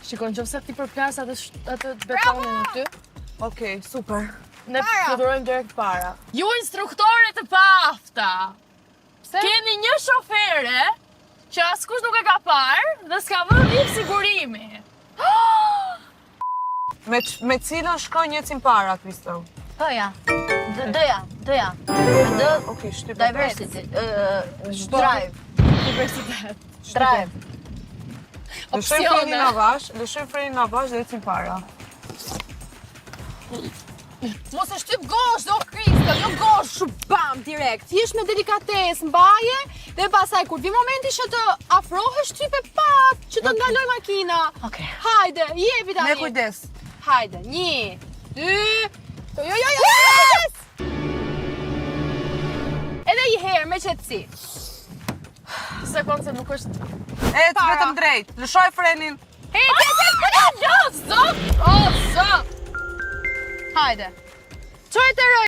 Shikon, nëse ti përplas atë betonin aty. Okej, super. Ne fluturojmë direkt para. Ju instruktore të paafta. Keni një shofere që askush nuk e ka parë dhe s'ka vënë vip sigurimi. Me cilën shkoj njëcin para, Kristo? Doja. Doja. Okej, shtyp. Diversity. Drive. Diversitet. Drive. Lëshoj frenin në vash dhe ecim para. Mos e shtyp gosh, do Kristo, jo gosh, bam, direkt. Thjesht me delikatesë, mbaje dhe pastaj kur vi momenti që të afrohesh shtype pak, që të ndaloj makina. Okej. Hajde, jepi tani. Me kujdes. Hajde, 1, 2, jo. Yes! Edhe i herë me qetësi. Sekondë se nuk është... Ec vetëm drejt. Lëshoj frenin. Jo, zot! O, zot! Hajde. Qoj të roj!